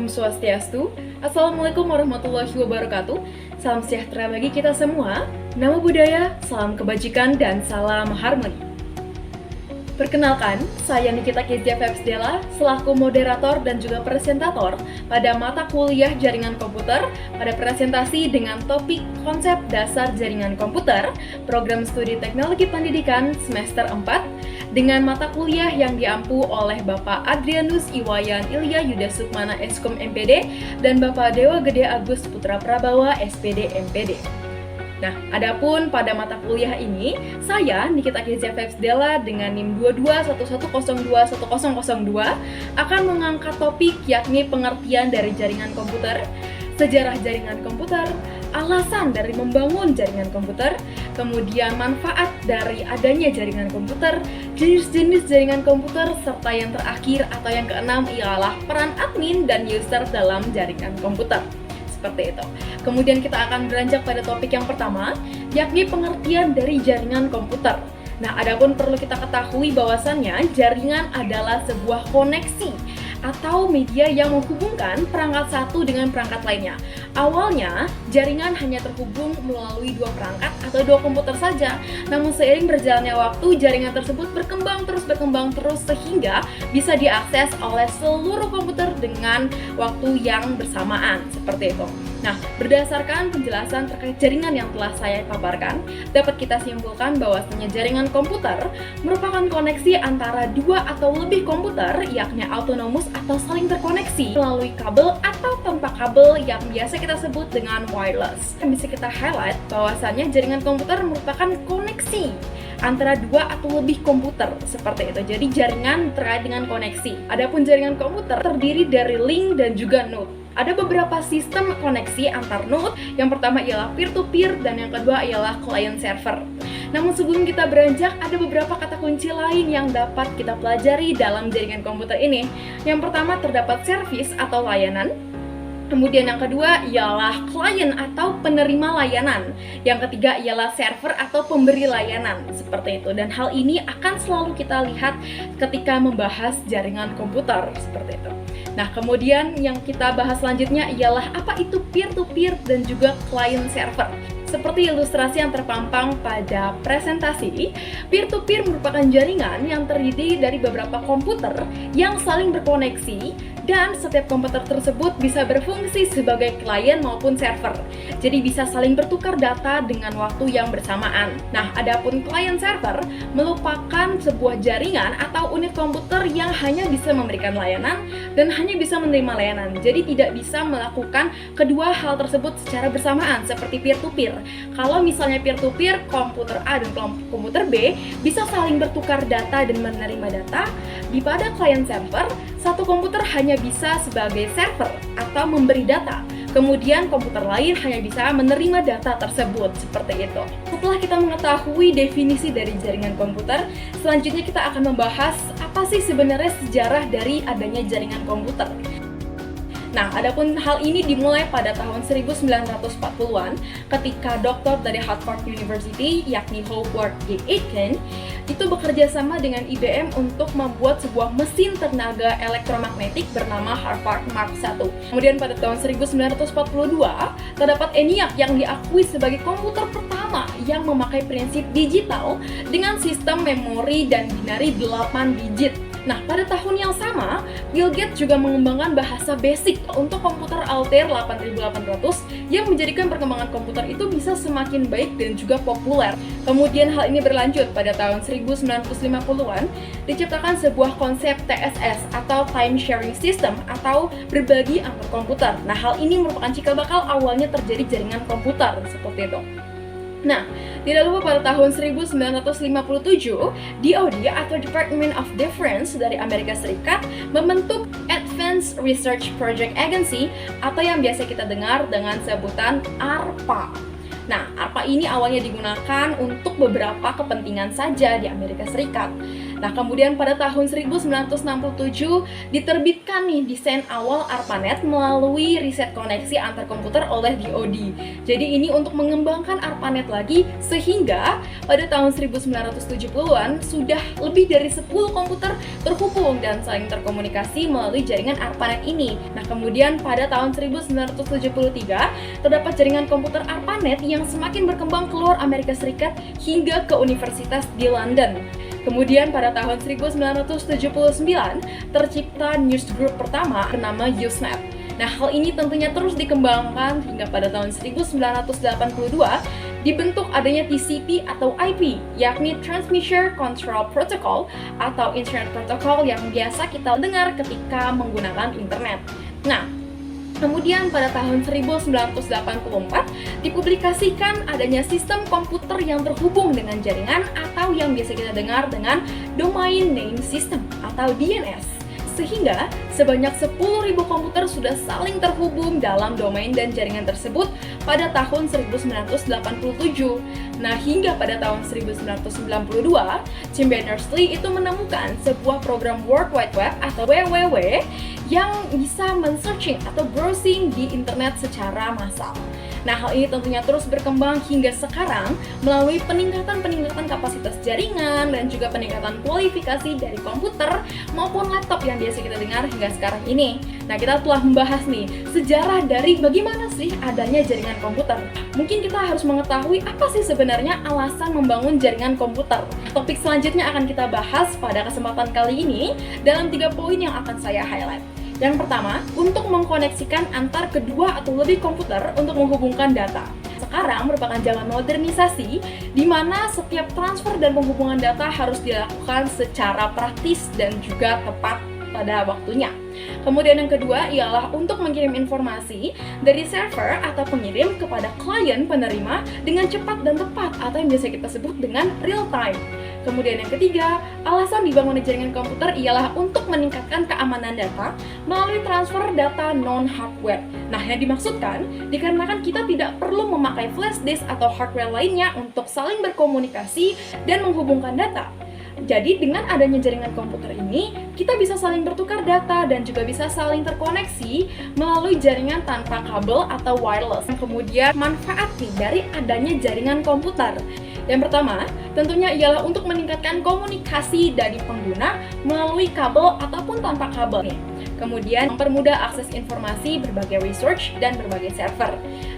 Om Swastiastu. Assalamualaikum warahmatullahi wabarakatuh. Salam sejahtera bagi kita semua. Namo Buddhaya, salam kebajikan, dan salam harmoni. Perkenalkan, saya Nikita Kezia Febsdela, selaku moderator dan juga presentator pada mata kuliah Jaringan Komputer pada presentasi dengan topik Konsep Dasar Jaringan Komputer, Program Studi Teknologi Pendidikan semester 4, dengan mata kuliah yang diampu oleh Bapak Adrianus Iwayan Ilya Yuda Sukmana Eskom MPD dan Bapak Dewa Gede Agus Putra Prabawa SPD MPD. Nah, adapun pada mata kuliah ini, saya, Nikita Kezia Febsdela dengan NIM 2211021002 akan mengangkat topik yakni pengertian dari jaringan komputer, sejarah jaringan komputer, alasan dari membangun jaringan komputer, kemudian manfaat dari adanya jaringan komputer, jenis-jenis jaringan komputer, serta yang terakhir atau yang keenam ialah peran admin dan user dalam jaringan komputer. Seperti itu. Kemudian kita akan beranjak pada topik yang pertama, yakni pengertian dari jaringan komputer. Nah, adapun perlu kita ketahui bahwasannya jaringan adalah sebuah koneksi atau media yang menghubungkan perangkat satu dengan perangkat lainnya. Awalnya, jaringan hanya terhubung melalui dua perangkat atau dua komputer saja. Namun seiring berjalannya waktu, jaringan tersebut berkembang terus sehingga bisa diakses oleh seluruh komputer dengan waktu yang bersamaan, seperti itu. Nah, berdasarkan penjelasan terkait jaringan yang telah saya paparkan, dapat kita simpulkan bahwasanya jaringan komputer merupakan koneksi antara dua atau lebih komputer, yakni autonomous atau saling terkoneksi melalui kabel atau tanpa kabel yang biasa kita sebut dengan wireless. Bisa kita highlight bahwasannya jaringan komputer merupakan koneksi antara dua atau lebih komputer, seperti itu. Jadi jaringan terkait dengan koneksi. Adapun jaringan komputer terdiri dari link dan juga node. Ada beberapa sistem koneksi antar node. Yang pertama ialah peer-to-peer dan yang kedua ialah client-server. Namun sebelum kita beranjak, ada beberapa kata kunci lain yang dapat kita pelajari dalam jaringan komputer ini. Yang pertama terdapat service atau layanan. Kemudian yang kedua ialah klien atau penerima layanan. Yang ketiga ialah server atau pemberi layanan, seperti itu. Dan hal ini akan selalu kita lihat ketika membahas jaringan komputer, seperti itu. Nah, kemudian yang kita bahas selanjutnya ialah apa itu peer-to-peer dan juga client server. Seperti ilustrasi yang terpampang pada presentasi, peer-to-peer merupakan jaringan yang terdiri dari beberapa komputer yang saling berkoneksi dan setiap komputer tersebut bisa berfungsi sebagai klien maupun server. Jadi bisa saling bertukar data dengan waktu yang bersamaan. Nah, adapun client server merupakan sebuah jaringan atau unit komputer yang hanya bisa memberikan layanan dan hanya bisa menerima layanan. Jadi tidak bisa melakukan kedua hal tersebut secara bersamaan seperti peer-to-peer. Kalau misalnya peer-to-peer, komputer A dan komputer B bisa saling bertukar data dan menerima data. Di pada client server, satu komputer hanya bisa sebagai server atau memberi data. Kemudian komputer lain hanya bisa menerima data tersebut, seperti itu. Setelah kita mengetahui definisi dari jaringan komputer, selanjutnya kita akan membahas apa sih sebenarnya sejarah dari adanya jaringan komputer. Nah, adapun hal ini dimulai pada tahun 1940-an ketika doktor dari Harvard University, yakni Howard G. Aiken, itu bekerja sama dengan IBM untuk membuat sebuah mesin tenaga elektromagnetik bernama Harvard Mark I. Kemudian pada tahun 1942, terdapat ENIAC yang diakui sebagai komputer pertama yang memakai prinsip digital dengan sistem memori dan binari 8 digit. Nah, pada tahun yang sama, Bill Gates juga mengembangkan bahasa BASIC untuk komputer Altair 8800 yang menjadikan perkembangan komputer itu bisa semakin baik dan juga populer. Kemudian hal ini berlanjut pada tahun 1950-an, diciptakan sebuah konsep TSS atau Time Sharing System atau berbagi antar komputer. Nah, hal ini merupakan cikal bakal awalnya terjadi jaringan komputer, seperti itu. Nah, tidak lupa pada tahun 1957, DoD atau Department of Defense dari Amerika Serikat membentuk Advanced Research Project Agency atau yang biasa kita dengar dengan sebutan ARPA. Nah, ARPA ini awalnya digunakan untuk beberapa kepentingan saja di Amerika Serikat. Nah, kemudian pada tahun 1967 diterbitkan nih desain awal ARPANET melalui riset koneksi antar komputer oleh DoD. Jadi ini untuk mengembangkan ARPANET lagi, sehingga pada tahun 1970-an sudah lebih dari 10 komputer terhubung dan saling terkomunikasi melalui jaringan ARPANET ini. Nah, kemudian pada tahun 1973 terdapat jaringan komputer ARPANET yang semakin berkembang keluar Amerika Serikat hingga ke universitas di London. Kemudian pada tahun 1979 tercipta newsgroup pertama bernama Usenet. Nah, hal ini tentunya terus dikembangkan hingga pada tahun 1982 dibentuk adanya TCP atau IP, yakni Transmission Control Protocol atau Internet Protocol yang biasa kita dengar ketika menggunakan internet. Nah, kemudian pada tahun 1984 dipublikasikan adanya sistem komputer yang terhubung dengan jaringan atau yang biasa kita dengar dengan Domain Name System atau DNS. Sehingga sebanyak 10.000 komputer sudah saling terhubung dalam domain dan jaringan tersebut pada tahun 1987. Nah, hingga pada tahun 1992, Tim Berners-Lee itu menemukan sebuah program World Wide Web atau WWW yang bisa men-searching atau browsing di internet secara massal. Nah, hal ini tentunya terus berkembang hingga sekarang melalui peningkatan kapasitas jaringan dan juga peningkatan kualifikasi dari komputer maupun laptop yang biasa kita dengar hingga sekarang ini. Nah, kita telah membahas nih sejarah dari bagaimana sih adanya jaringan komputer. Mungkin kita harus mengetahui apa sih sebenarnya alasan membangun jaringan komputer. Topik selanjutnya akan kita bahas pada kesempatan kali ini dalam 3 poin yang akan saya highlight. Yang pertama, untuk mengkoneksikan antar kedua atau lebih komputer untuk menghubungkan data. Sekarang merupakan zaman modernisasi, di mana setiap transfer dan penghubungan data harus dilakukan secara praktis dan juga tepat pada waktunya. Kemudian yang kedua ialah untuk mengirim informasi dari server atau pengirim kepada klien penerima dengan cepat dan tepat atau yang biasa kita sebut dengan real time. Kemudian yang ketiga, alasan dibangunnya jaringan komputer ialah untuk meningkatkan keamanan data melalui transfer data non-hardware. Nah, yang dimaksudkan dikarenakan kita tidak perlu memakai flash disk atau hardware lainnya untuk saling berkomunikasi dan menghubungkan data. Jadi dengan adanya jaringan komputer ini, kita bisa saling bertukar data dan juga bisa saling terkoneksi melalui jaringan tanpa kabel atau wireless. Kemudian manfaat nih dari adanya jaringan komputer. Yang pertama, tentunya ialah untuk meningkatkan komunikasi dari pengguna melalui kabel ataupun tanpa kabel nih. Kemudian mempermudah akses informasi berbagai research dan berbagai server.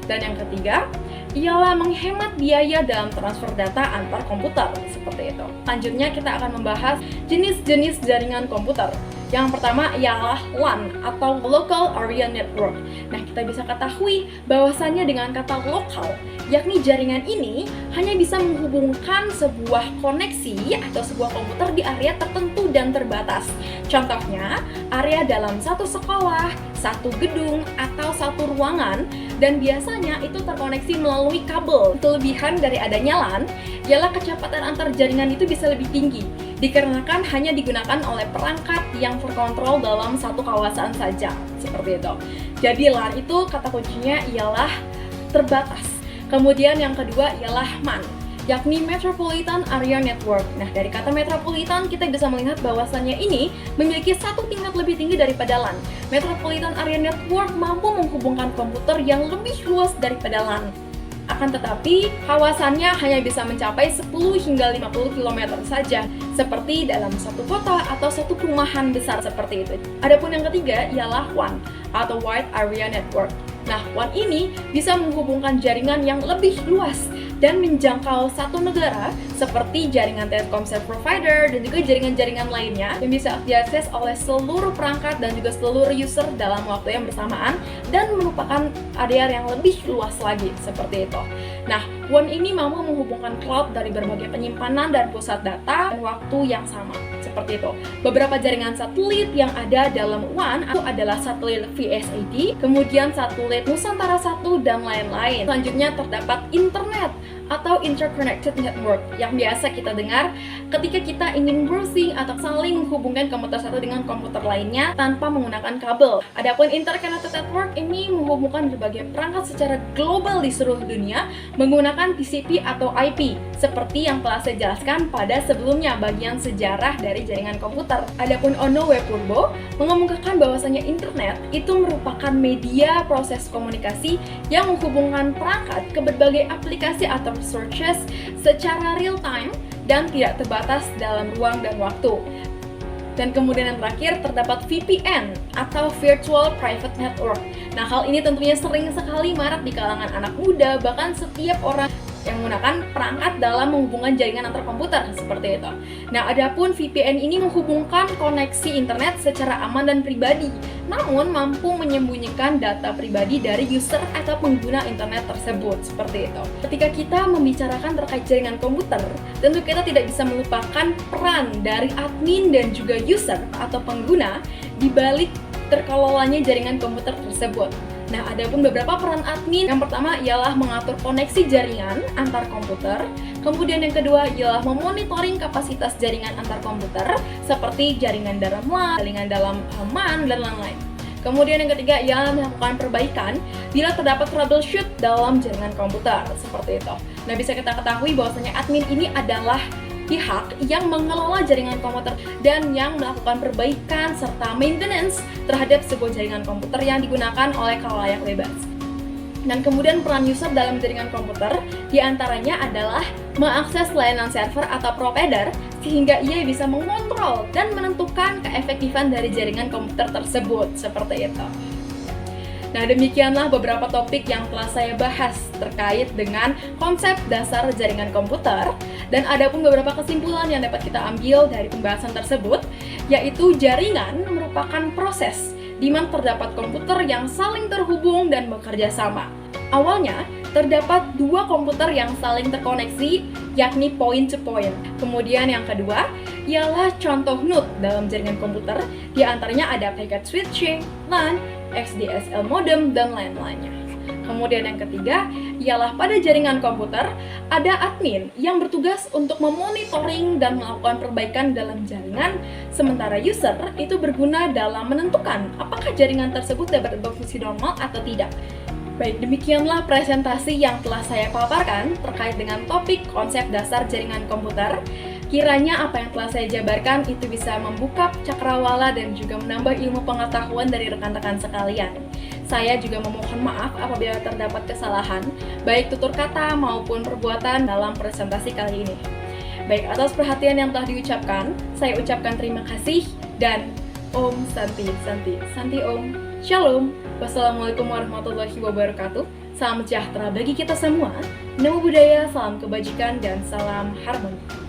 Dan yang ketiga, ialah menghemat biaya dalam transfer data antar komputer, seperti itu. Selanjutnya kita akan membahas jenis-jenis jaringan komputer. Yang pertama ialah LAN atau Local Area Network. Nah, kita bisa ketahui bahwasannya dengan kata lokal, yakni jaringan ini hanya bisa menghubungkan sebuah koneksi atau sebuah komputer di area tertentu dan terbatas. Contohnya, area dalam satu sekolah, satu gedung, atau satu ruangan, dan biasanya itu terkoneksi melalui kabel. Kelebihan dari adanya LAN ialah kecepatan antar jaringan itu bisa lebih tinggi, dikarenakan hanya digunakan oleh perangkat yang terkontrol dalam satu kawasan saja, seperti itu. Jadi LAN itu kata kuncinya ialah terbatas. Kemudian yang kedua ialah MAN, yakni Metropolitan Area Network. Nah, dari kata metropolitan kita bisa melihat bahwasannya ini memiliki satu tingkat lebih tinggi daripada LAN. Metropolitan Area Network mampu menghubungkan komputer yang lebih luas daripada LAN. Akan tetapi, kawasannya hanya bisa mencapai 10 hingga 50 km saja, seperti dalam satu kota atau satu perumahan besar seperti itu. Adapun yang ketiga ialah WAN atau Wide Area Network. Nah, WAN ini bisa menghubungkan jaringan yang lebih luas dan menjangkau satu negara seperti jaringan Telkomsel provider dan juga jaringan-jaringan lainnya yang bisa diakses oleh seluruh perangkat dan juga seluruh user dalam waktu yang bersamaan dan merupakan area yang lebih luas lagi seperti itu. Nah, WAN ini mampu menghubungkan cloud dari berbagai penyimpanan dan pusat data dan waktu yang sama seperti itu. Beberapa jaringan satelit yang ada dalam WAN itu adalah satelit VSAT, kemudian satelit Nusantara 1 dan lain-lain. Selanjutnya terdapat internet. atau interconnected network yang biasa kita dengar ketika kita ingin browsing atau saling menghubungkan komputer satu dengan komputer lainnya tanpa menggunakan kabel. Adapun interconnected network ini menghubungkan berbagai perangkat secara global di seluruh dunia menggunakan TCP atau IP seperti yang telah saya jelaskan pada sebelumnya bagian sejarah dari jaringan komputer. Adapun Onno W. Purbo mengemukakan bahwasanya internet itu merupakan media proses komunikasi yang menghubungkan perangkat ke berbagai aplikasi atau resources secara real time dan tidak terbatas dalam ruang dan waktu. Dan kemudian yang terakhir terdapat VPN atau Virtual Private Network. Nah, hal ini tentunya sering sekali marak di kalangan anak muda, bahkan setiap orang yang menggunakan perangkat dalam menghubungkan jaringan antar komputer seperti itu. Nah, adapun VPN ini menghubungkan koneksi internet secara aman dan pribadi, namun mampu menyembunyikan data pribadi dari user atau pengguna internet tersebut seperti itu. Ketika kita membicarakan terkait jaringan komputer, tentu kita tidak bisa melupakan peran dari admin dan juga user atau pengguna di balik terkelolanya jaringan komputer tersebut. Nah, ada pun beberapa peran admin. Yang pertama ialah mengatur koneksi jaringan antar komputer. Kemudian yang kedua ialah memonitoring kapasitas jaringan antar komputer seperti jaringan dalam LAN, jaringan dalam MAN, dan lain-lain. Kemudian yang ketiga ialah melakukan perbaikan bila terdapat troubleshoot dalam jaringan komputer seperti itu. Nah, bisa kita ketahui bahwasanya admin ini adalah pihak yang mengelola jaringan komputer dan yang melakukan perbaikan serta maintenance terhadap sebuah jaringan komputer yang digunakan oleh khalayak bebas. Dan kemudian peran user dalam jaringan komputer diantaranya adalah mengakses layanan server atau provider sehingga ia bisa mengontrol dan menentukan keefektifan dari jaringan komputer tersebut seperti itu. Nah, demikianlah beberapa topik yang telah saya bahas terkait dengan konsep dasar jaringan komputer, dan ada pun beberapa kesimpulan yang dapat kita ambil dari pembahasan tersebut, yaitu jaringan merupakan proses di mana terdapat komputer yang saling terhubung dan bekerja sama. Awalnya, terdapat dua komputer yang saling terkoneksi, yakni point to point. Kemudian yang kedua, ialah contoh node dalam jaringan komputer, di antaranya ada packet switching, LAN, XDSL modem, dan lain-lainnya. Kemudian yang ketiga, ialah pada jaringan komputer, ada admin yang bertugas untuk memonitoring dan melakukan perbaikan dalam jaringan, sementara user itu berguna dalam menentukan apakah jaringan tersebut dapat berfungsi normal atau tidak. Baik, demikianlah presentasi yang telah saya paparkan terkait dengan topik konsep dasar jaringan komputer. Kiranya apa yang telah saya jabarkan itu bisa membuka cakrawala dan juga menambah ilmu pengetahuan dari rekan-rekan sekalian. Saya juga memohon maaf apabila terdapat kesalahan, baik tutur kata maupun perbuatan dalam presentasi kali ini. Baik, atas perhatian yang telah diucapkan, saya ucapkan terima kasih dan Om Santi, Santi, Santi Om. Shalom. Wassalamualaikum warahmatullahi wabarakatuh. Salam sejahtera bagi kita semua. Namo Buddhaya, salam kebajikan, dan salam harmoni.